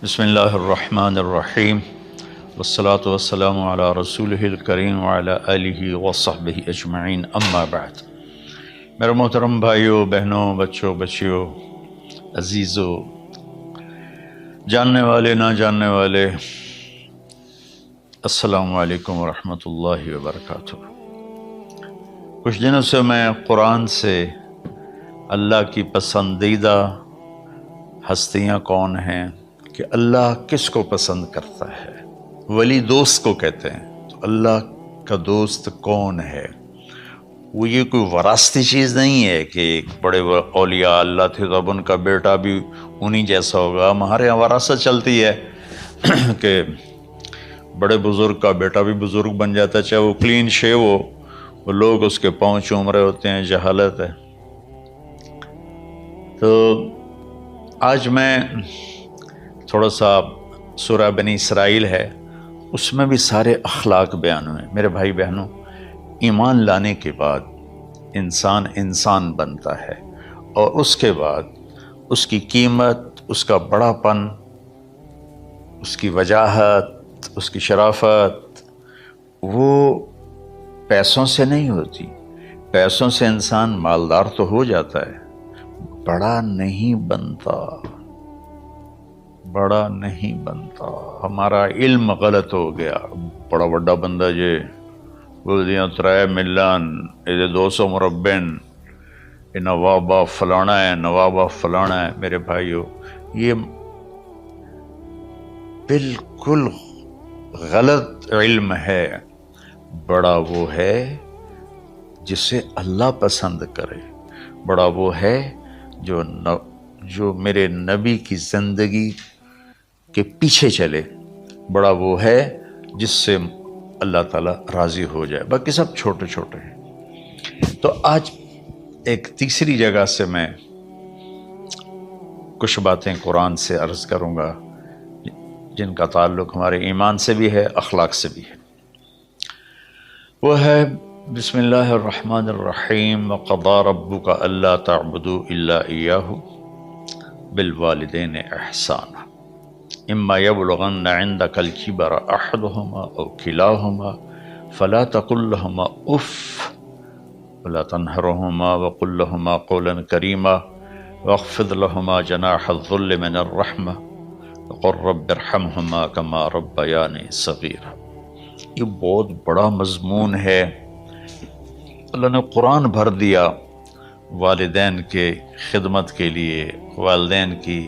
بسم اللہ الرحمن الرحیم والصلاة والسلام علی رسولہ الکریم وعلی آلہ وصحبہ اجمعین، اما بعد۔ میرے محترم بھائیوں، بہنوں، بچوں، بچیوں، عزیزوں، جاننے والے، نہ جاننے والے، السلام علیکم ورحمۃ اللہ وبرکاتہ۔ کچھ دنوں سے میں قرآن سے اللہ کی پسندیدہ ہستیاں کون ہیں، کہ اللہ کس کو پسند کرتا ہے، ولی دوست کو کہتے ہیں۔ تو اللہ کا دوست کون ہے؟ وہ یہ کوئی وراثتی چیز نہیں ہے کہ ایک بڑے اولیاء اللہ تھے تو اب ان کا بیٹا بھی انہی جیسا ہوگا۔ ہمارے یہاں وراثت چلتی ہے کہ بڑے بزرگ کا بیٹا بھی بزرگ بن جاتا ہے، چاہے وہ کلین شیو ہو، وہ لوگ اس کے پاؤں چوم رہے ہوتے ہیں، جہالت ہے۔ تو آج میں تھوڑا سا سورہ بنی اسرائیل ہے، اس میں بھی سارے اخلاق بیان ہوئے۔ میرے بھائی بہنوں، ایمان لانے کے بعد انسان بنتا ہے، اور اس کے بعد اس کی قیمت، اس کا بڑا پن، اس کی وجاہت، اس کی شرافت، وہ پیسوں سے نہیں ہوتی۔ پیسوں سے انسان مالدار تو ہو جاتا ہے، بڑا نہیں بنتا، بڑا نہیں بنتا۔ ہمارا علم غلط ہو گیا۔ بڑا بڑا بندہ جے بول دیا 3 ملین، یہ 200 مربع، یہ نوابہ فلانا ہے، نوابہ فلانا ہے۔ میرے بھائیو، یہ بالکل غلط علم ہے۔ بڑا وہ ہے جسے اللہ پسند کرے، بڑا وہ ہے جو میرے نبی کی زندگی کے پیچھے چلے، بڑا وہ ہے جس سے اللہ تعالیٰ راضی ہو جائے۔ باقی سب چھوٹے چھوٹے ہیں۔ تو آج ایک تیسری جگہ سے میں کچھ باتیں قرآن سے عرض کروں گا جن کا تعلق ہمارے ایمان سے بھی ہے، اخلاق سے بھی ہے۔ وہ ہے بسم اللہ الرحمن الرحیم، وَقَضَىٰ رَبُّكَ أَلَّا تَعْبُدُوا إِلَّا إِيَّاهُ بِالْوَالِدَيْنِ إِحْسَانًا إِمَّا يَبْلُغَنَّ عِندَكَ الْكِبَرَ أَحَدُهُمَا أَوْ كِلَاهُمَا فَلَا تَقُل لَّهُمَا أُفٍّ وَلَا تَنْهَرْهُمَا وَقُل لَّهُمَا قَوْلًا كَرِيمًا وَاخْفِضْ لَهُمَا جَنَاحَ الذُّلِّ مِنَ الرَّحْمَةِ وَقُل رَّبِّ ارْحَمْهُمَا كَمَا رَبَّيَانِي صَغِيرًا۔ یہ بہت بڑا مضمون ہے۔ اللہ نے قرآن بھر دیا والدین کے خدمت کے لیے، والدین کی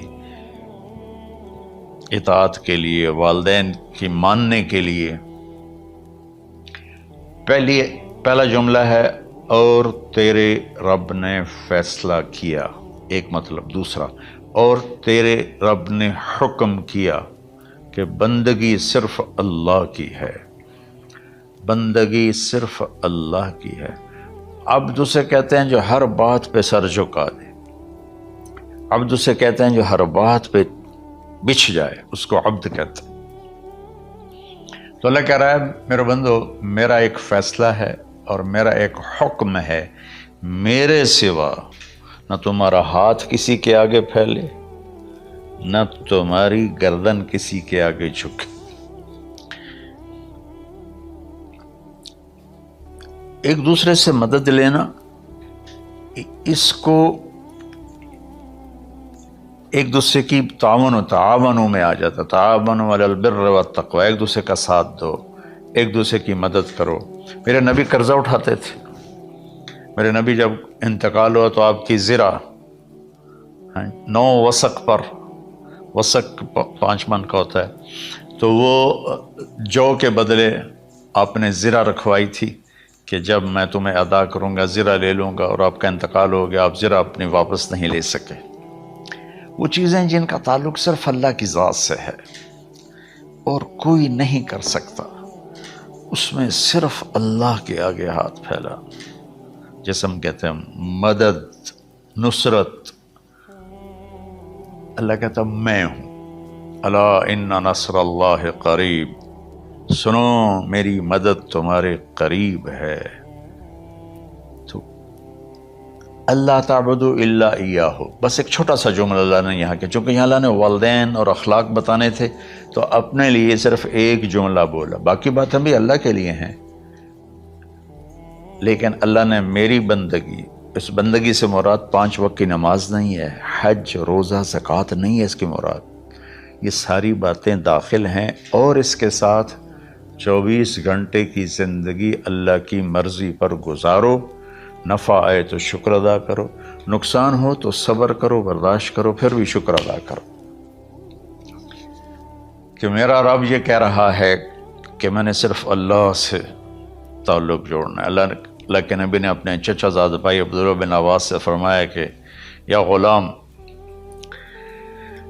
اطاعت کے لیے، والدین کی ماننے کے لیے۔ پہلا جملہ ہے اور تیرے رب نے فیصلہ کیا، ایک مطلب۔ دوسرا، اور تیرے رب نے حکم کیا کہ بندگی صرف اللہ کی ہے، بندگی صرف اللہ کی ہے۔ عبد اسے کہتے ہیں جو ہر بات پہ سر جھکا دے، عبد اسے کہتے ہیں جو ہر بات پہ بچھ جائے، اس کو عبد کہتے ہیں۔ تو اللہ کہہ رہا ہے میرے بندو، میرا ایک فیصلہ ہے اور میرا ایک حکم ہے، میرے سوا نہ تمہارا ہاتھ کسی کے آگے پھیلے، نہ تمہاری گردن کسی کے آگے جھکے۔ ایک دوسرے سے مدد لینا، اس کو ایک دوسرے کی تعاونوں میں آ جاتا، تعاونوا علی البر والتقوی، ایک دوسرے کا ساتھ دو، ایک دوسرے کی مدد کرو۔ میرے نبی قرضہ اٹھاتے تھے۔ میرے نبی جب انتقال ہوا تو آپ کی زرہ 9 وسق پر، وسق 5 من کا ہوتا ہے، تو وہ جو کے بدلے آپ نے زرہ رکھوائی تھی کہ جب میں تمہیں ادا کروں گا زرہ لے لوں گا، اور آپ کا انتقال ہو گیا، آپ زرہ اپنی واپس نہیں لے سکے۔ وہ چیزیں جن کا تعلق صرف اللہ کی ذات سے ہے اور کوئی نہیں کر سکتا، اس میں صرف اللہ کے آگے ہاتھ پھیلا، جیسے ہم کہتے ہیں مدد، نصرت۔ اللہ کہتا میں ہوں، الا ان نصر اللہ قریب، سنو میری مدد تمہارے قریب ہے۔ تو اللہ تعبدوا الا ایاہ، بس ایک چھوٹا سا جملہ اللہ نے یہاں کے، چونکہ یہاں اللہ نے والدین اور اخلاق بتانے تھے تو اپنے لیے صرف ایک جملہ بولا، باقی باتیں بھی اللہ کے لیے ہیں، لیکن اللہ نے میری بندگی، اس بندگی سے مراد 5 وقت کی نماز نہیں ہے، حج، روزہ، زکوٰۃ نہیں ہے اس کی مراد، یہ ساری باتیں داخل ہیں، اور اس کے ساتھ 24 گھنٹے کی زندگی اللہ کی مرضی پر گزارو، نفع آئے تو شکر ادا کرو، نقصان ہو تو صبر کرو، برداشت کرو، پھر بھی شکر ادا کرو، کہ میرا رب یہ کہہ رہا ہے کہ میں نے صرف اللہ سے تعلق جوڑنا ہے۔ اللہ کے نبی نے اپنے چچا زاد بھائی عبداللہ بن عباس سے فرمایا کہ یا غلام،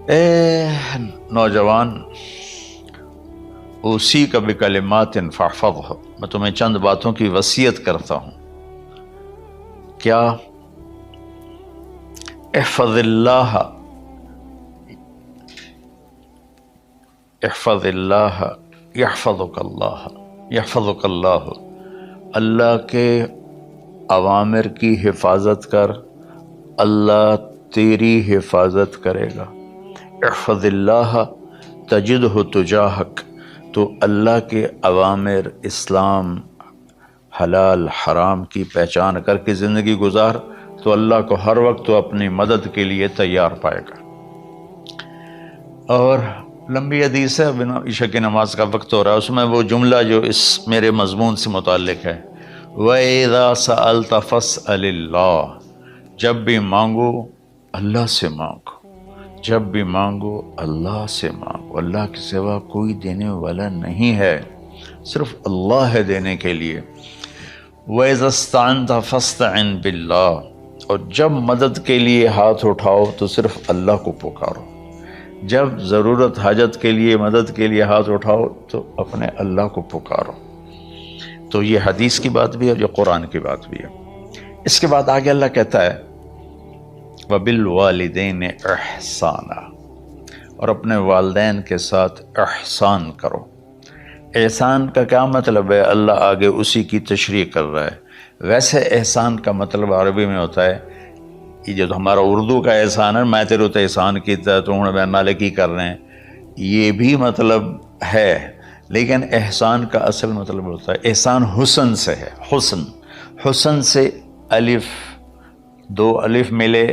اے نوجوان، اوصیک بکلمات فاحفظها، میں تمہیں چند باتوں کی وصیت کرتا ہوں، کیا؟ احفظ اللہ، احفظ اللہ یحفظک اللہ، یحفظک اللہ، اللہ کے اوامر کی حفاظت کر، اللہ تیری حفاظت کرے گا۔ احفظ اللہ تجدہ تجاہک، تو اللہ کے اوامر، اسلام، حلال حرام کی پہچان کر کے زندگی گزار تو اللہ کو ہر وقت تو اپنی مدد کے لیے تیار پائے گا۔ اور لمبی حدیث ہے، بنا عشاء کی نماز کا وقت ہو رہا ہے، اس میں وہ جملہ جو اس میرے مضمون سے متعلق ہے، وَإِذَا سَأَلْتَ فَاسْأَلِ اللَّهِ، جب بھی مانگو اللہ سے مانگو، جب بھی مانگو اللہ سے مانگو، اللہ کے سوا کوئی دینے والا نہیں ہے، صرف اللہ ہے دینے کے لیے۔ وَإِذَا اسْتَعَنْتَ فَاسْتَعِنْ بِاللَّهِ، اور جب مدد کے لیے ہاتھ اٹھاؤ تو صرف اللہ کو پکارو، جب ضرورت حاجت کے لیے، مدد کے لیے ہاتھ اٹھاؤ تو اپنے اللہ کو پکارو۔ تو یہ حدیث کی بات بھی ہے اور یہ قرآن کی بات بھی ہے۔ اس کے بعد آگے اللہ کہتا ہے وَبِالْوَالِدَيْنِ إِحْسَانًا، اور اپنے والدین کے ساتھ احسان کرو۔ احسان کا کیا مطلب ہے؟ اللہ آگے اسی کی تشریح کر رہا ہے۔ ویسے احسان کا مطلب عربی میں ہوتا ہے، یہ جو ہمارا اردو کا احسان ہے، میں تیرے تے احسان کیتا ہے تو ہوں میں نالے کی کر رہے ہیں، یہ بھی مطلب ہے، لیکن احسان کا اصل مطلب ہوتا ہے، احسان حسن سے ہے، حسن، حسن سے الف، 2 الف ملے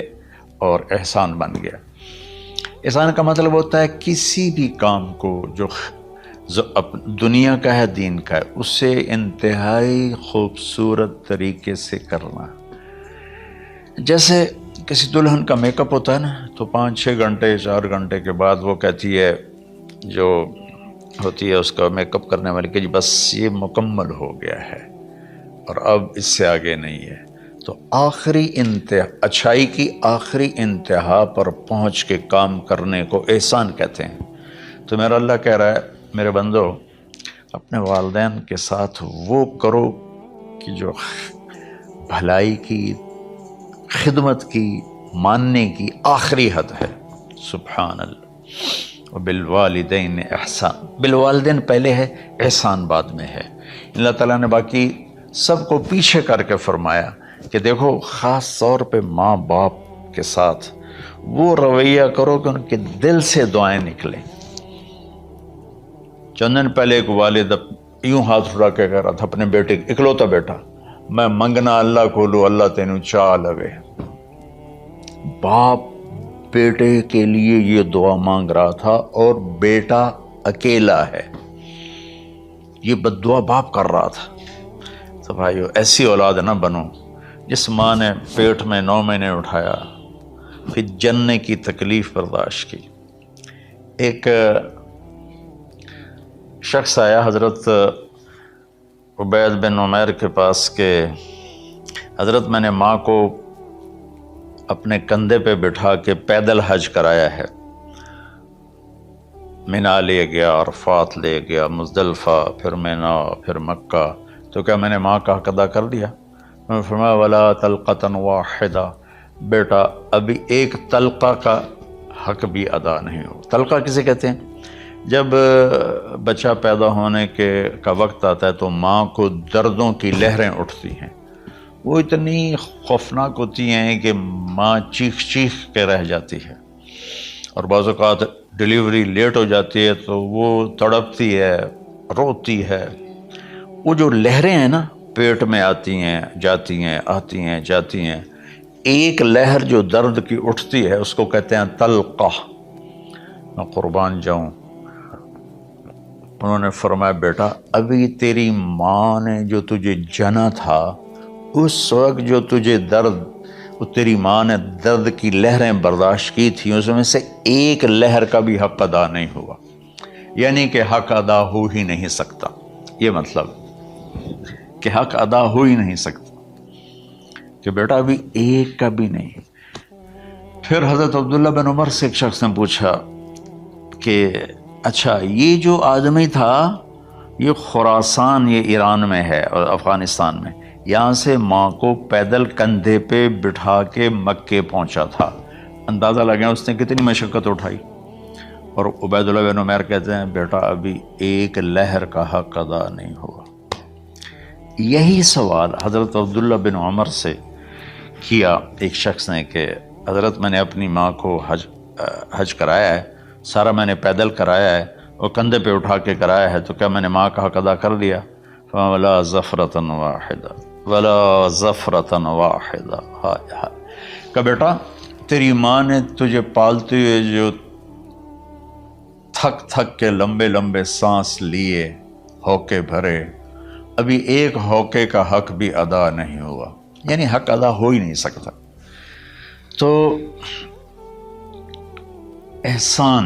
اور احسان بن گیا۔ احسان کا مطلب ہوتا ہے کسی بھی کام کو جو دنیا کا ہے، دین کا ہے، اسے انتہائی خوبصورت طریقے سے کرنا۔ جیسے کسی دلہن کا میک اپ ہوتا ہے نا، تو 5-6 گھنٹے 4 گھنٹے کے بعد وہ کہتی ہے، جو ہوتی ہے اس کا میک اپ کرنے والی، کہ جی بس یہ مکمل ہو گیا ہے اور اب اس سے آگے نہیں ہے۔ تو آخری اچھائی کی آخری انتہا پر پہنچ کے کام کرنے کو احسان کہتے ہیں۔ تو میرا اللہ کہہ رہا ہے میرے بندو، اپنے والدین کے ساتھ وہ کرو کہ جو بھلائی کی، خدمت کی، ماننے کی آخری حد ہے۔ سبحان اللہ۔ وبالوالدین احسان، بالوالدین پہلے ہے، احسان بعد میں ہے۔ اللہ تعالیٰ نے باقی سب کو پیچھے کر کے فرمایا کہ دیکھو خاص طور پہ ماں باپ کے ساتھ وہ رویہ کرو کہ ان کے دل سے دعائیں نکلیں۔ چند دن پہلے ایک والد یوں ہاتھ اٹھا کے کہہ رہا تھا اپنے بیٹے، اکلوتا بیٹا، میں منگنا اللہ کو لو، اللہ تینوں چاہ لگے۔ باپ بیٹے کے لیے یہ دعا مانگ رہا تھا اور بیٹا اکیلا ہے، یہ بد دعا باپ کر رہا تھا۔ تو بھائیو، ایسی اولاد نہ بنو جس ماں نے پیٹ میں 9 مہینے اٹھایا، پھر جننے کی تکلیف برداشت کی۔ ایک شخص آیا حضرت عبید بن عمیر کے پاس کہ حضرت میں نے ماں کو اپنے کندھے پہ بٹھا کے پیدل حج کرایا ہے، مینا لے گیا، عرفات لے گیا، مزدلفہ، پھر مینا، پھر مکہ، تو کیا میں نے ماں کا حق ادا کر دیا؟ میں نے فرمایا ولا تلقۃ واحدہ، بیٹا ابھی ایک تلقہ کا حق بھی ادا نہیں ہو۔ تلقہ کسے کہتے ہیں؟ جب بچہ پیدا ہونے کا وقت آتا ہے تو ماں کو دردوں کی لہریں اٹھتی ہیں، وہ اتنی خوفناک ہوتی ہیں کہ ماں چیخ چیخ کے رہ جاتی ہے، اور بعض اوقات ڈیلیوری لیٹ ہو جاتی ہے تو وہ تڑپتی ہے، روتی ہے۔ وہ جو لہریں ہیں نا پیٹ میں آتی ہیں جاتی ہیں، آتی ہیں جاتی ہیں، ایک لہر جو درد کی اٹھتی ہے اس کو کہتے ہیں طلقہ۔ میں قربان جاؤں، انہوں نے فرمایا بیٹا ابھی تیری ماں نے جو تجھے جنا تھا اس وقت جو تجھے درد، وہ تیری ماں نے درد کی لہریں برداشت کی تھیں، اس میں سے ایک لہر کا بھی حق ادا نہیں ہوا، یعنی کہ حق ادا ہو ہی نہیں سکتا۔ یہ مطلب کہ حق ادا ہو ہی نہیں سکتا، کہ بیٹا ابھی ایک کا بھی نہیں۔ پھر حضرت عبداللہ بن عمر سے ایک شخص نے پوچھا کہ اچھا یہ جو آدمی تھا یہ خراسان، یہ ایران میں ہے اور افغانستان میں، یہاں سے ماں کو پیدل کندھے پہ بٹھا کے مکے پہنچا تھا، اندازہ لگا اس نے کتنی مشقت اٹھائی۔ اور عبید اللہ بن عمیر کہتے ہیں بیٹا ابھی ایک لہر کا حق ادا نہیں ہوا۔ یہی سوال حضرت عبداللہ بن عمر سے کیا ایک شخص نے کہ حضرت میں نے اپنی ماں کو حج کرایا ہے، سارا میں نے پیدل کرایا ہے اور کندھے پہ اٹھا کے کرایا ہے، تو کیا میں نے ماں کا حق ادا کر دیا؟ وَلَا زَفْرَةً وَاحِدَةً وَلَا زَفْرَةً وَاحِدَةً۔ ہائے ہائے، کہ بیٹا تیری ماں نے تجھے پالتے ہوئے جو تھک تھک کے لمبے لمبے سانس لیے، ہوکے بھرے، ابھی ایک ہوکے کا حق بھی ادا نہیں ہوا، یعنی حق ادا ہو ہی نہیں سکتا۔ تو احسان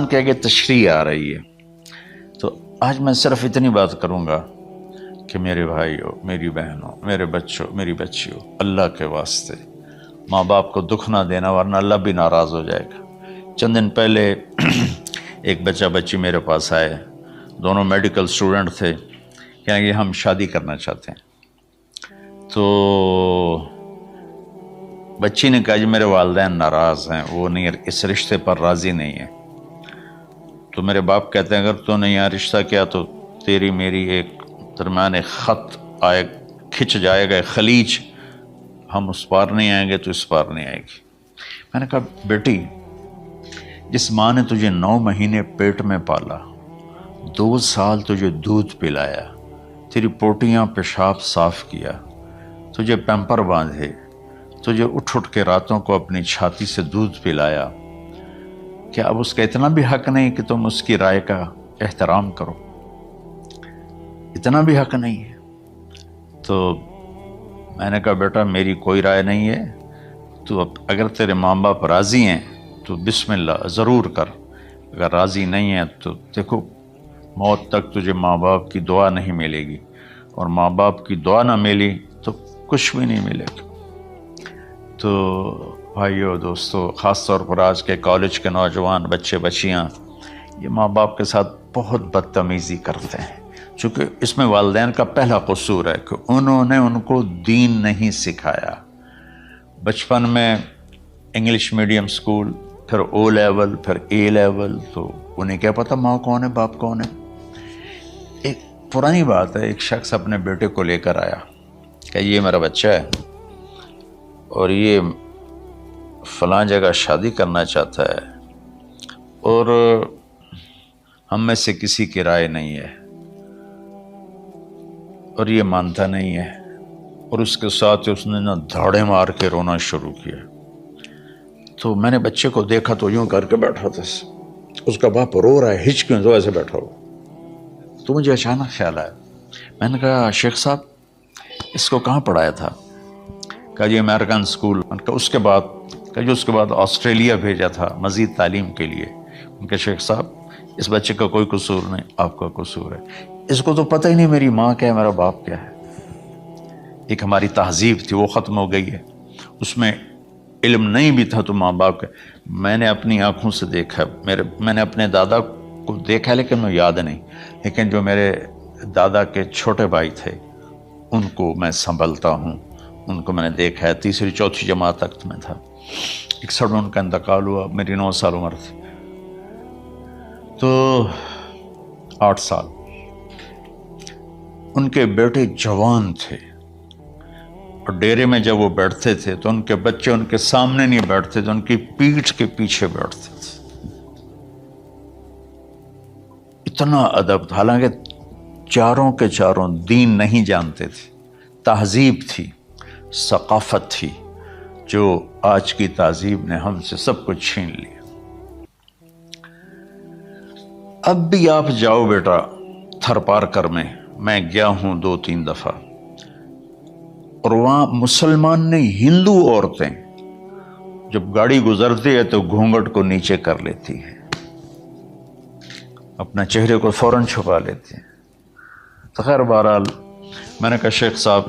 کے آگے تشریح آ رہی ہے۔ تو آج میں صرف اتنی بات کروں گا کہ میرے بھائیوں، میری بہنوں، میرے بچوں، میری بچیوں، اللہ کے واسطے ماں باپ کو دکھ نہ دینا ورنہ اللہ بھی ناراض ہو جائے گا۔ چند دن پہلے ایک بچہ بچی میرے پاس آئے، دونوں میڈیکل اسٹوڈنٹ تھے، کہنے کہ ہم شادی کرنا چاہتے ہیں۔ تو بچی نے کہا جی میرے والدین ناراض ہیں، وہ نہیں، اس رشتے پر راضی نہیں ہیں۔ تو میرے باپ کہتے ہیں اگر تو نے یہاں رشتہ کیا تو تیری میری ایک درمیان ایک خط آئے، کھچ جائے گا، خلیج، ہم اس پار نہیں آئیں گے تو اس پار نہیں آئے گی۔ میں نے کہا بیٹی جس ماں نے تجھے 9 مہینے پیٹ میں پالا، 2 سال تجھے دودھ پلایا، تیری پوٹیاں پیشاب صاف کیا، تجھے پیمپر باندھے، تجھے اٹھ اٹھ کے راتوں کو اپنی چھاتی سے دودھ پلایا، کیا اب اس کا اتنا بھی حق نہیں کہ تم اس کی رائے کا احترام کرو؟ اتنا بھی حق نہیں ہے؟ تو میں نے کہا بیٹا میری کوئی رائے نہیں ہے، تو اگر تیرے ماں باپ راضی ہیں تو بسم اللہ ضرور کر، اگر راضی نہیں ہیں تو دیکھو موت تک تجھے ماں باپ کی دعا نہیں ملے گی، اور ماں باپ کی دعا نہ ملی تو کچھ بھی نہیں ملے گا۔ تو بھائیو دوستو، خاص طور پر آج کے کالج کے نوجوان بچے بچیاں یہ ماں باپ کے ساتھ بہت بدتمیزی کرتے ہیں، چونکہ اس میں والدین کا پہلا قصور ہے کہ انہوں نے ان کو دین نہیں سکھایا۔ بچپن میں انگلش میڈیم سکول، پھر او لیول، پھر اے لیول، تو انہیں کیا پتہ ماں کون ہے باپ کون ہے۔ ایک پرانی بات ہے، ایک شخص اپنے بیٹے کو لے کر آیا کہ یہ میرا بچہ ہے اور یہ فلاں جگہ شادی کرنا چاہتا ہے اور ہم میں سے کسی کی رائے نہیں ہے اور یہ مانتا نہیں ہے، اور اس کے ساتھ اس نے نا دھاڑے مار کے رونا شروع کیا۔ تو میں نے بچے کو دیکھا تو یوں کر کے بیٹھا تھا، اس کا باپ رو رہا ہے، ہچ کیوں تو ایسے بیٹھا ہوا۔ تو مجھے اچانک خیال آیا، میں نے کہا شیخ صاحب اس کو کہاں پڑھایا تھا؟ کہا جی امریکن اسکول۔ ان کا اس کے بعد آسٹریلیا بھیجا تھا مزید تعلیم کے لیے۔ ان کے شیخ صاحب اس بچے کا کوئی قصور نہیں، آپ کا قصور ہے، اس کو تو پتہ ہی نہیں میری ماں کیا ہے، میرا باپ کیا ہے۔ ایک ہماری تہذیب تھی وہ ختم ہو گئی ہے، اس میں علم نہیں بھی تھا تو ماں باپ کا۔ میں نے اپنی آنکھوں سے دیکھا، میں نے اپنے دادا کو دیکھا لیکن میں یاد نہیں، لیکن جو میرے دادا کے چھوٹے بھائی تھے ان کو میں سنبھلتا ہوں، ان کو میں نے دیکھا ہے، 3ری 4تھی جماعت تک میں تھا۔ 61 میں ان کا انتقال ہوا، میری 9 سال عمر تھی، تو 8 سال۔ ان کے بیٹے جوان تھے، اور ڈیرے میں جب وہ بیٹھتے تھے تو ان کے بچے ان کے سامنے نہیں بیٹھتے تھے، ان کی پیٹھ کے پیچھے بیٹھتے تھے۔ اتنا ادب تھا، حالانکہ چاروں کے چاروں دین نہیں جانتے تھے، تہذیب تھی، ثقافت تھی، جو آج کی تہذیب نے ہم سے سب کچھ چھین لیا۔ اب بھی آپ جاؤ بیٹا تھر پارکر میں گیا ہوں 2-3 دفعہ، اور وہاں مسلمان نہیں، ہندو عورتیں جب گاڑی گزرتی ہے تو گھونگھٹ کو نیچے کر لیتی ہیں، اپنا چہرے کو فوراً چھپا لیتے ہیں۔ تو خیر بہرحال میں نے کہا شیخ صاحب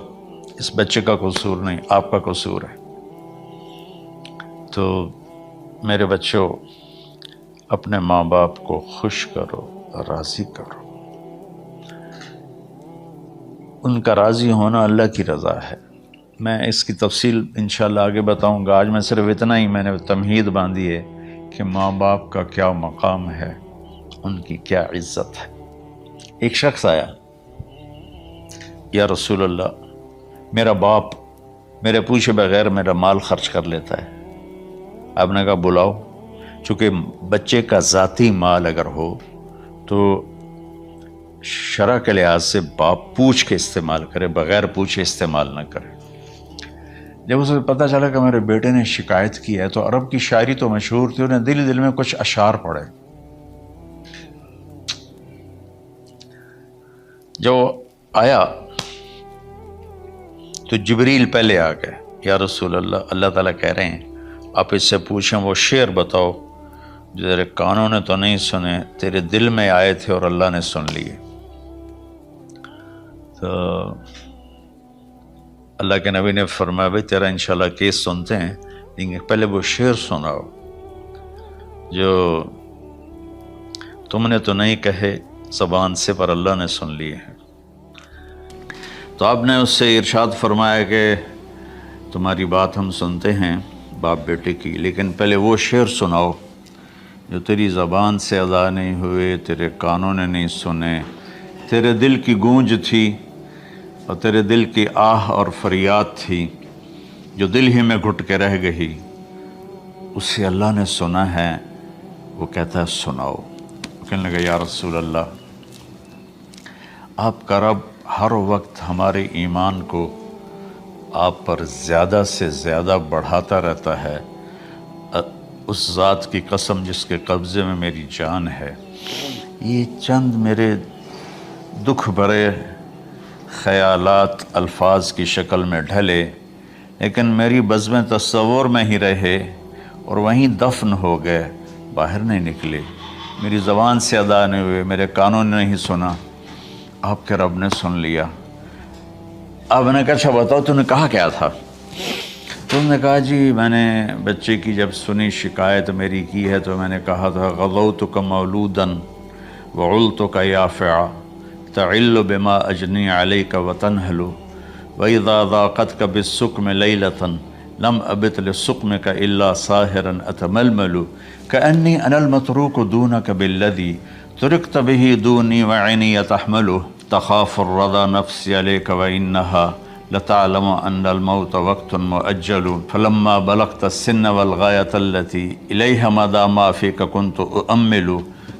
اس بچے کا قصور نہیں، آپ کا قصور ہے، تو میرے بچوں اپنے ماں باپ کو خوش کرو، راضی کرو۔ ان کا راضی ہونا اللہ کی رضا ہے۔ میں اس کی تفصیل انشاءاللہ آگے بتاؤں گا، آج میں صرف اتنا ہی میں نے تمہید باندھی ہے کہ ماں باپ کا کیا مقام ہے، ان کی کیا عزت ہے۔ ایک شخص آیا، یا رسول اللہ میرا باپ میرے پوچھے بغیر میرا مال خرچ کر لیتا ہے۔ آپ نے کہا بلاؤ، چونکہ بچے کا ذاتی مال اگر ہو تو شرع کے لحاظ سے باپ پوچھ کے استعمال کرے، بغیر پوچھے استعمال نہ کرے۔ جب اسے پتہ چلا کہ میرے بیٹے نے شکایت کی ہے، تو عرب کی شاعری تو مشہور تھی، انہیں دل دل میں کچھ اشعار پڑھے۔ جو آیا تو جبریل پہلے آ گئے، یا رسول اللہ اللہ تعالیٰ کہہ رہے ہیں آپ اس سے پوچھیں وہ شعر بتاؤ جو تیرے کانوں نے تو نہیں سنے، تیرے دل میں آئے تھے اور اللہ نے سن لیے۔ تو اللہ کے نبی نے فرمایا بھائی تیرا انشاءاللہ کیس سنتے ہیں، لیکن پہلے وہ شعر سناؤ جو تم نے تو نہیں کہے زبان سے پر اللہ نے سن لیے ہیں۔ تو آپ نے اس سے ارشاد فرمایا کہ تمہاری بات ہم سنتے ہیں باپ بیٹے کی، لیکن پہلے وہ شعر سناؤ جو تیری زبان سے ادا نہیں ہوئے، تیرے کانوں نے نہیں سنے، تیرے دل کی گونج تھی اور تیرے دل کی آہ اور فریاد تھی جو دل ہی میں گھٹ کے رہ گئی، اسے اللہ نے سنا ہے۔ وہ کہتا ہے سناؤ۔ کہنے لگا یا رسول اللہ آپ کا رب ہر وقت ہمارے ایمان کو آپ پر زیادہ سے زیادہ بڑھاتا رہتا ہے، اس ذات کی قسم جس کے قبضے میں میری جان ہے۔ یہ چند میرے دکھ بھرے خیالات الفاظ کی شکل میں ڈھلے، لیکن میری بزم تصور میں ہی رہے اور وہیں دفن ہو گئے، باہر نہیں نکلے، میری زبان سے ادا نہیں ہوئے، میرے کانوں نے نہیں سنا، آپ کے رب نے سن لیا۔ اب میں نے کہا اچھا بتاؤ تم نے کہا کیا تھا؟ تم نے کہا جی میں نے بچے کی جب سنی شکایت میری کی ہے تو میں نے کہا تھا غضوتک مولودا وعلتک یافعا تعل بما اجنی علیک وتنہل واذا ضاقتک بالسقم لیلۃ لم ابت لسقمک الا ساہرا اتململ کأنی انا المتروک دونک بالذی ترکت به دونی وعینی تحمل تخاف الرضا نفسی علیک وإنها لتعلم أن الموت وقت مؤجل فلما بلغت السن والغاية التي إليها مدى ما فيك كنت أؤمل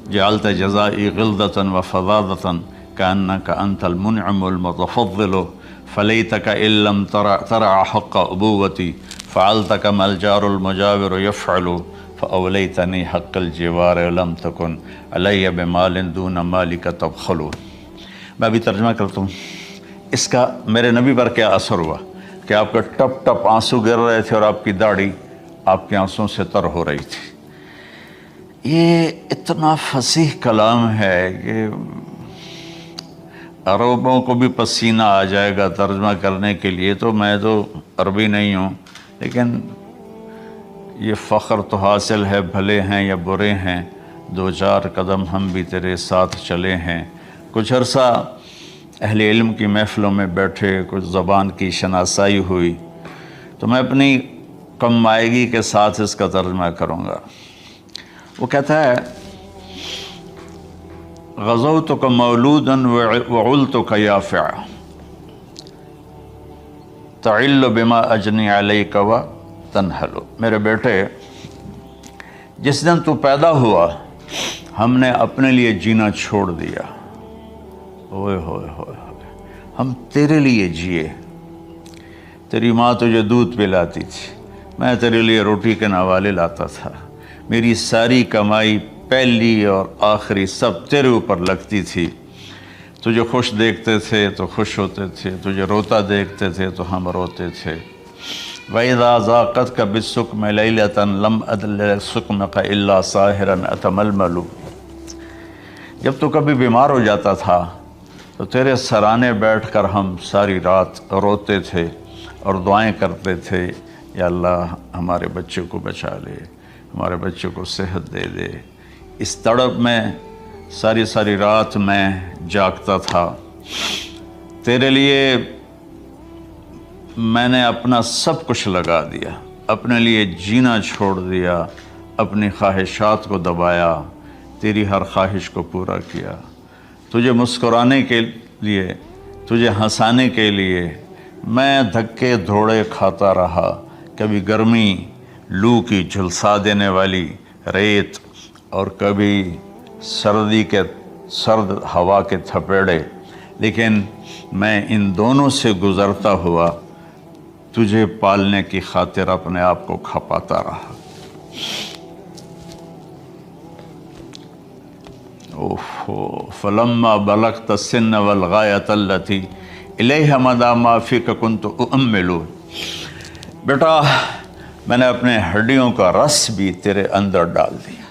جعلت جزائي غلظة وفظاظة كأنك أنت المنعم المتفضل فليتك إن لم ترع حق أبوتي فعلت كما الجار المجاور يفعل فأوليتني حق الجوار ولم تكن علي بمال دون مالك تبخل۔ میں ابھی ترجمہ کرتا ہوں۔ اس کا میرے نبی پر کیا اثر ہوا کہ آپ کے ٹپ ٹپ آنسو گر رہے تھے اور آپ کی داڑھی آپ کے آنسوں سے تر ہو رہی تھی۔ یہ اتنا فصیح کلام ہے کہ عربوں کو بھی پسینہ آ جائے گا ترجمہ کرنے کے لیے، تو میں تو عربی نہیں ہوں، لیکن یہ فخر تو حاصل ہے، بھلے ہیں یا برے ہیں 2-4 قدم ہم بھی تیرے ساتھ چلے ہیں۔ کچھ عرصہ اہل علم کی محفلوں میں بیٹھے، کچھ زبان کی شناسائی ہوئی، تو میں اپنی کم مائگی کے ساتھ اس کا ترجمہ کروں گا۔ وہ کہتا ہے غزوتک مولودا وعلتک یافعا، تعل بما اجنی علیک و تنحل، میرے بیٹے جس دن تو پیدا ہوا ہم نے اپنے لیے جینا چھوڑ دیا، اوئے ہوئے ہوئے ہوئے، ہم تیرے لیے جیے۔ تیری ماں تجھے دودھ پلاتی تھی، میں تیرے لیے روٹی کے نوالے لاتا تھا، میری ساری کمائی پہلی اور آخری سب تیرے اوپر لگتی تھی۔ تجھے خوش دیکھتے تھے تو خوش ہوتے تھے، تجھے روتا دیکھتے تھے تو ہم روتے تھے۔ وَإِذَا ذَاقَتْكَ بِالسُّقْمِ لَيْلَةً لَمْ أَدْلِ سُقْمَكَ إِلَّا سَاهِرًا أَتَمَلْمَلُ، جب تو کبھی بیمار ہو جاتا تھا تو تیرے سرانے بیٹھ کر ہم ساری رات روتے تھے اور دعائیں کرتے تھے، یا اللہ ہمارے بچے کو بچا لے، ہمارے بچے کو صحت دے دے۔ اس تڑپ میں ساری ساری رات میں جاگتا تھا، تیرے لیے میں نے اپنا سب کچھ لگا دیا، اپنے لیے جینا چھوڑ دیا، اپنی خواہشات کو دبایا، تیری ہر خواہش کو پورا کیا، تجھے مسکرانے کے لیے، تجھے ہنسانے کے لیے میں دھکے دھوڑے کھاتا رہا، کبھی گرمی لو کی جھلسا دینے والی ریت اور کبھی سردی کے سرد ہوا کے تھپیڑے، لیکن میں ان دونوں سے گزرتا ہوا تجھے پالنے کی خاطر اپنے آپ کو کھپاتا رہا۔ فلما بلغت السن والغایۃ التی الیہ مدی ما فیک کنت اؤمل، بیٹا میں نے اپنے ہڈیوں کا رس بھی تیرے اندر ڈال دیا،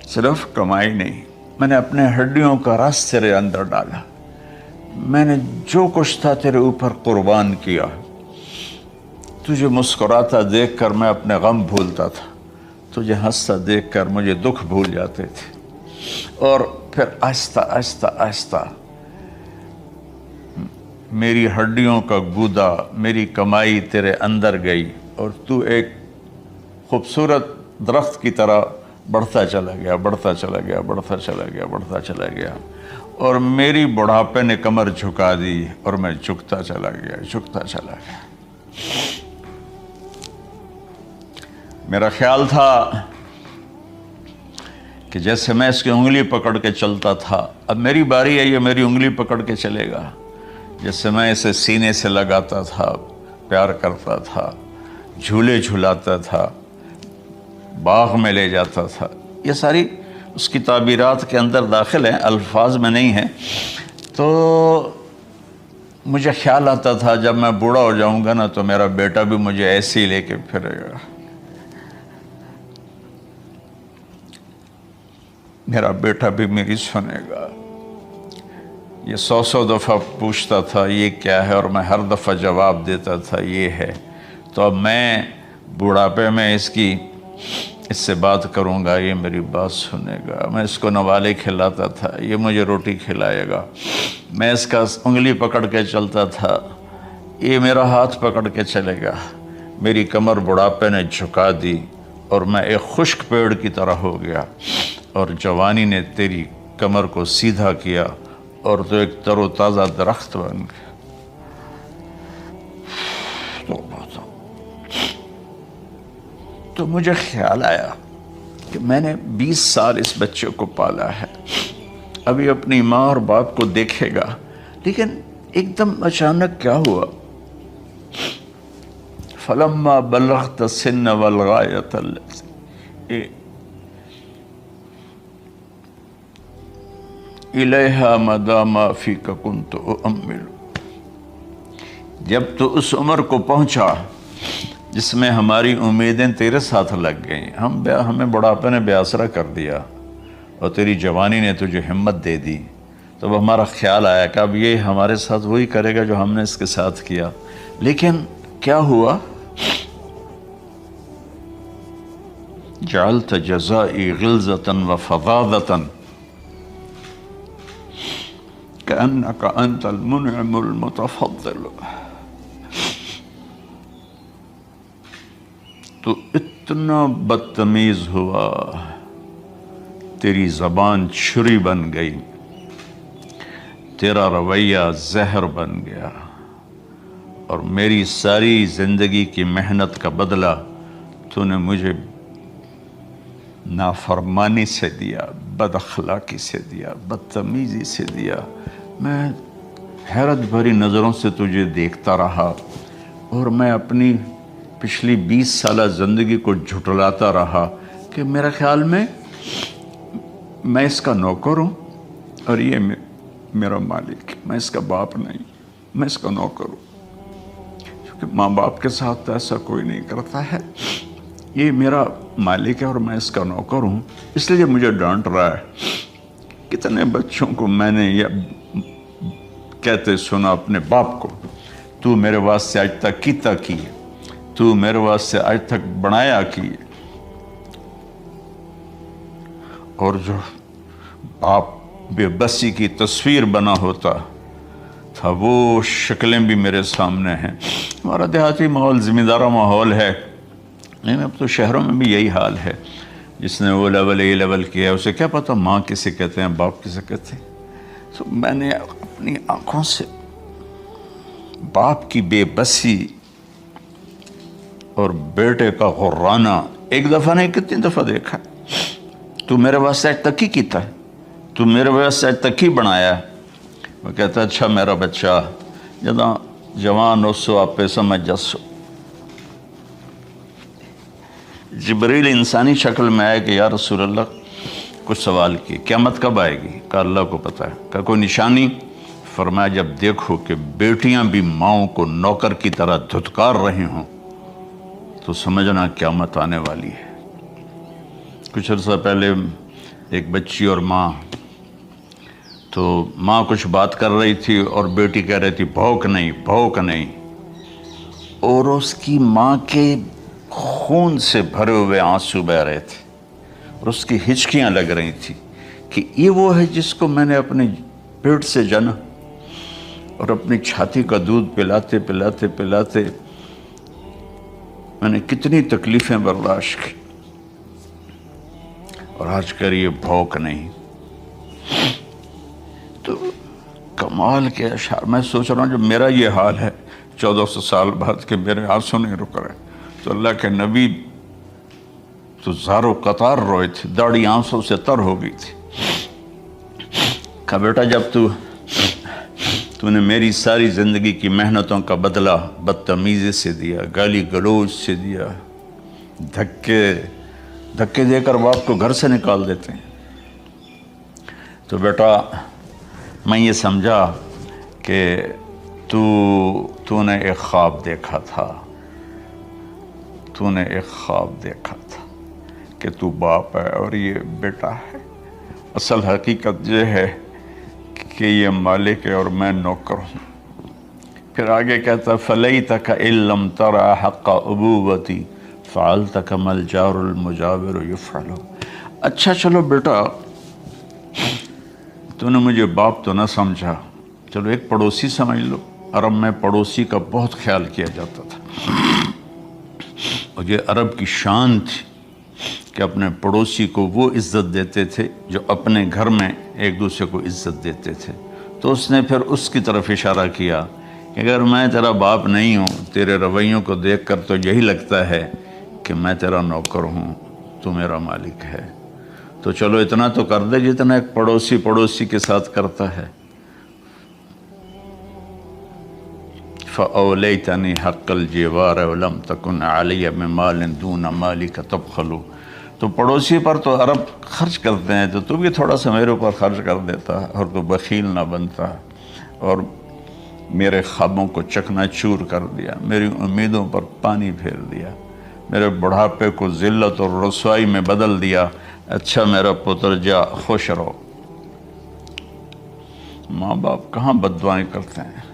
صرف کمائی نہیں، میں نے اپنے ہڈیوں کا رس تیرے اندر ڈالا، میں نے جو کچھ تھا تیرے اوپر قربان کیا۔ تجھے مسکراتا دیکھ کر میں اپنے غم بھولتا تھا، تجھے ہنستا دیکھ کر مجھے دکھ بھول جاتے تھے، اور پھر آہستہ آہستہ آہستہ میری ہڈیوں کا گودا، میری کمائی تیرے اندر گئی، اور تو ایک خوبصورت درخت کی طرح بڑھتا چلا گیا، بڑھتا چلا گیا، بڑھتا چلا گیا، بڑھتا چلا گیا، اور میری بڑھاپے نے کمر جھکا دی اور میں جھکتا چلا گیا، جھکتا چلا گیا۔ میرا خیال تھا کہ جیسے میں اس کی انگلی پکڑ کے چلتا تھا، اب میری باری ہے، یہ میری انگلی پکڑ کے چلے گا، جیسے میں اسے سینے سے لگاتا تھا، پیار کرتا تھا، جھولے جھلاتا تھا، باغ میں لے جاتا تھا، یہ ساری اس کی تعبیرات کے اندر داخل ہیں، الفاظ میں نہیں ہیں۔ تو مجھے خیال آتا تھا جب میں بوڑھا ہو جاؤں گا نا تو میرا بیٹا بھی مجھے ایسے ہی لے کے پھرے گا، میرا بیٹا بھی میری سنے گا۔ یہ 100 دفعہ پوچھتا تھا یہ کیا ہے، اور میں ہر دفعہ جواب دیتا تھا یہ ہے۔ تو اب میں بوڑھاپے میں اس سے بات کروں گا، یہ میری بات سنے گا، میں اس کو نوالے کھلاتا تھا، یہ مجھے روٹی کھلائے گا، میں اس کا انگلی پکڑ کے چلتا تھا، یہ میرا ہاتھ پکڑ کے چلے گا۔ میری کمر بڑھاپے نے جھکا دی اور میں ایک خشک پیڑ کی طرح ہو گیا، اور جوانی نے تیری کمر کو سیدھا کیا اور تو ایک تر و تازہ درخت بن گیا۔ تو مجھے خیال آیا کہ میں نے 20 سال اس بچے کو پالا ہے، ابھی اپنی ماں اور باپ کو دیکھے گا، لیکن ایک دم اچانک کیا ہوا، فلما بلغت السن والغایۃ التی الیہا مدی ما فیک کنت اؤمل، جب تو اس عمر کو پہنچا جس میں ہماری امیدیں تیرے ساتھ لگ گئیں، ہمیں بڑھاپے نے بے آسرا کر دیا اور تیری جوانی نے تجھے ہمت دے دی، تو ہمارا خیال آیا کہ اب یہ ہمارے ساتھ وہی کرے گا جو ہم نے اس کے ساتھ کیا۔ لیکن کیا ہوا، جعلت جزائی غلظۃ وفظاظۃ کأنک انت المنعم المتفضل، تو اتنا بدتمیز ہوا، تیری زبان چھری بن گئی، تیرا رویہ زہر بن گیا، اور میری ساری زندگی کی محنت کا بدلہ تو نے مجھے نافرمانی سے دیا، بد اخلاقی سے دیا، بدتمیزی سے دیا۔ میں حیرت بھری نظروں سے تجھے دیکھتا رہا اور میں اپنی پچھلی 20 سالہ زندگی کو جھٹلاتا رہا کہ میرے خیال میں اس کا نوکر ہوں اور یہ میرا مالک، میں اس کا باپ نہیں، میں اس کا نوکر ہوں۔ کیونکہ ماں باپ کے ساتھ تو ایسا کوئی نہیں کرتا ہے، یہ میرا مالک ہے اور میں اس کا نوکر ہوں، اس لیے مجھے ڈانٹ رہا ہے۔ کتنے بچوں کو میں نے یہ کہتے سنا اپنے باپ کو، تو میرے واسطے آج تک کیتا کی ہے، تو میرے واسطے آج تک بنایا کی ہے۔ اور جو باپ بے بسی کی تصویر بنا ہوتا تھا وہ شکلیں بھی میرے سامنے ہیں۔ ہمارا دیہاتی ماحول زمین دارہ ماحول ہے، لیکن اب تو شہروں میں بھی یہی حال ہے۔ جس نے وہ لیول اے لیول کیا ہے اسے کیا پتہ ماں کسے کہتے ہیں، باپ کسے کہتے ہیں۔ تو میں نے اپنی آنکھوں سے باپ کی بے بسی اور بیٹے کا غرانہ ایک دفعہ نہیں کتنی دفعہ دیکھا۔ تو میرے واسطے آج تک ہی کیتا ہے، تو میرے واسطے آج تک ہی بنایا ہے۔ وہ کہتا ہے اچھا میرا بچہ جداں جوان ہو سو آپ پہ سمجھ جسو۔ جبریل انسانی شکل میں آئے کہ یا رسول اللہ کچھ سوال کی، قیامت کب آئے گی؟ کہا اللہ کو پتہ ہے۔ کہا کوئی نشانی؟ فرمایا جب دیکھو کہ بیٹیاں بھی ماؤں کو نوکر کی طرح دھتکار رہی ہوں تو سمجھنا قیامت آنے والی ہے۔ کچھ عرصہ پہلے ایک بچی اور ماں، تو ماں کچھ بات کر رہی تھی اور بیٹی کہہ رہی تھی بھوک نہیں بھوک نہیں، اور اس کی ماں کے خون سے بھرے ہوئے آنسو بہہ رہے تھے اور اس کی ہچکیاں لگ رہی تھی کہ یہ وہ ہے جس کو میں نے اپنے پیٹ سے جنا اور اپنی چھاتی کا دودھ پلاتے پلاتے پلاتے میں نے کتنی تکلیفیں برداشت کی، اور آج کر یہ بھوک نہیں۔ تو کمال کے اشعار میں سوچ رہا ہوں، جو میرا یہ حال ہے 1400 سال بعد کہ میرے آنسو نہیں رک رہے، تو اللہ کے نبی تو زار و قطار روئے تھے، داڑھی آنسوں سے تر ہو گئی تھی۔ کہا بیٹا جب تو نے میری ساری زندگی کی محنتوں کا بدلہ بدتمیزی سے دیا، گالی گلوچ سے دیا، دھکے دے کر باپ کو گھر سے نکال دیتے ہیں، تو بیٹا میں یہ سمجھا کہ تو نے ایک خواب دیکھا تھا، تو نے ایک خواب دیکھا تھا کہ تو باپ ہے اور یہ بیٹا ہے۔ اصل حقیقت یہ ہے کہ یہ مالک ہے اور میں نوکر ہوں۔ پھر آگے کہتا فَلَيْتَكَ إِن لَمْ تَرَ حَقَّ أُبُوَّتِي فَعَلْتَ كَمَا الْجَارُ الْمُجَاوِرُ يُفْعَلُ۔ اچھا چلو بیٹا تو نے مجھے باپ تو نہ سمجھا، چلو ایک پڑوسی سمجھ لو۔ عرب میں پڑوسی کا بہت خیال کیا جاتا تھا، اور یہ عرب کی شان تھی کہ اپنے پڑوسی کو وہ عزت دیتے تھے جو اپنے گھر میں ایک دوسرے کو عزت دیتے تھے۔ تو اس نے پھر اس کی طرف اشارہ کیا کہ اگر میں تیرا باپ نہیں ہوں، تیرے رویوں کو دیکھ کر تو یہی لگتا ہے کہ میں تیرا نوکر ہوں، تو میرا مالک ہے، تو چلو اتنا تو کر دے جتنا ایک پڑوسی کے ساتھ کرتا ہے۔ فَأَوْلَيْتَنِي حَقَّ الْجِوَارِ وَلَمْ تَكُنْ عَلَيَّ مِمَالٍ دُونَ مَالِكَ تَبْخَلُ۔ تو پڑوسی پر تو عرب خرچ کرتے ہیں، تو بھی تھوڑا سا میرے اوپر خرچ کر دیتا اور تو بخیل نہ بنتا، اور میرے خوابوں کو چکنا چور کر دیا، میری امیدوں پر پانی پھیر دیا، میرے بڑھاپے کو ذلت اور رسوائی میں بدل دیا۔ اچھا میرا پتر جا خوش رہو۔ ماں باپ کہاں بد دعائیں کرتے ہیں۔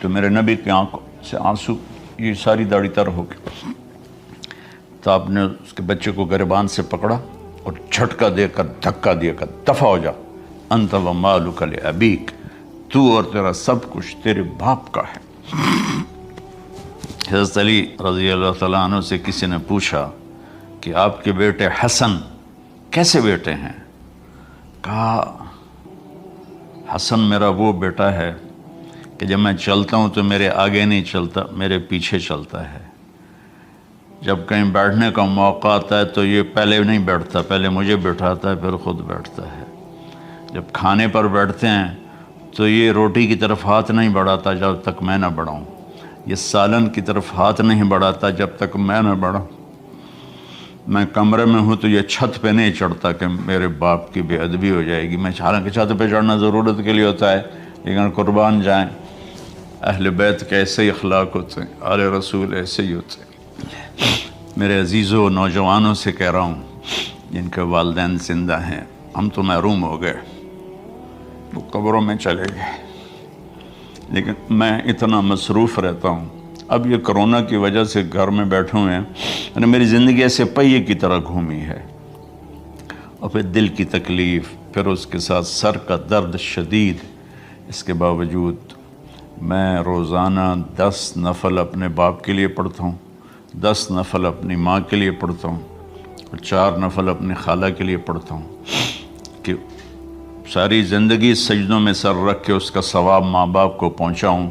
تو میرے نبی کی آنکھوں سے آنسو، یہ ساری داڑھی تر ہو گئی، تو آپ نے اس کے بچے کو گریبان سے پکڑا اور جھٹکا دے کر دھکا دے کر دفع ہو جا، انت ومالک لابیک، تو اور تیرا سب کچھ تیرے باپ کا ہے۔ حضرت علی رضی اللہ تعالیٰ عنہ سے کسی نے پوچھا کہ آپ کے بیٹے حسن کیسے بیٹے ہیں؟ کہا حسن میرا وہ بیٹا ہے کہ جب میں چلتا ہوں تو میرے آگے نہیں چلتا، میرے پیچھے چلتا ہے۔ جب کہیں بیٹھنے کا موقع آتا ہے تو یہ پہلے نہیں بیٹھتا، پہلے مجھے بٹھاتا ہے پھر خود بیٹھتا ہے۔ جب کھانے پر بیٹھتے ہیں تو یہ روٹی کی طرف ہاتھ نہیں بڑھاتا جب تک میں نہ بڑھاؤں، یہ سالن کی طرف ہاتھ نہیں بڑھاتا جب تک میں نہ بڑھاؤں۔ میں کمرے میں ہوں تو یہ چھت پہ نہیں چڑھتا کہ میرے باپ کی بے ادبی ہو جائے گی۔ میں حالانکہ چھت پہ چڑھنا ضرورت کے لیے ہوتا ہے، لیکن قربان جائیں اہل بیت کے ایسے ہی اخلاق ہوتے ہیں، آل رسول ایسے ہی ہوتے ہیں۔ میرے عزیزوں نوجوانوں سے کہہ رہا ہوں جن کے والدین زندہ ہیں، ہم تو محروم ہو گئے، وہ قبروں میں چلے گئے، لیکن میں اتنا مصروف رہتا ہوں۔ اب یہ کرونا کی وجہ سے گھر میں بیٹھے ہوئے ہیں، یعنی میری زندگی ایسے پہیے کی طرح گھومی ہے، اور پھر دل کی تکلیف، پھر اس کے ساتھ سر کا درد شدید۔ اس کے باوجود میں روزانہ 10 نفل اپنے باپ کے لیے پڑھتا ہوں، 10 نفل اپنی ماں کے لیے پڑھتا ہوں، اور 4 نفل اپنی خالہ کے لیے پڑھتا ہوں، کہ ساری زندگی سجدوں میں سر رکھ کے اس کا ثواب ماں باپ کو پہنچاؤں۔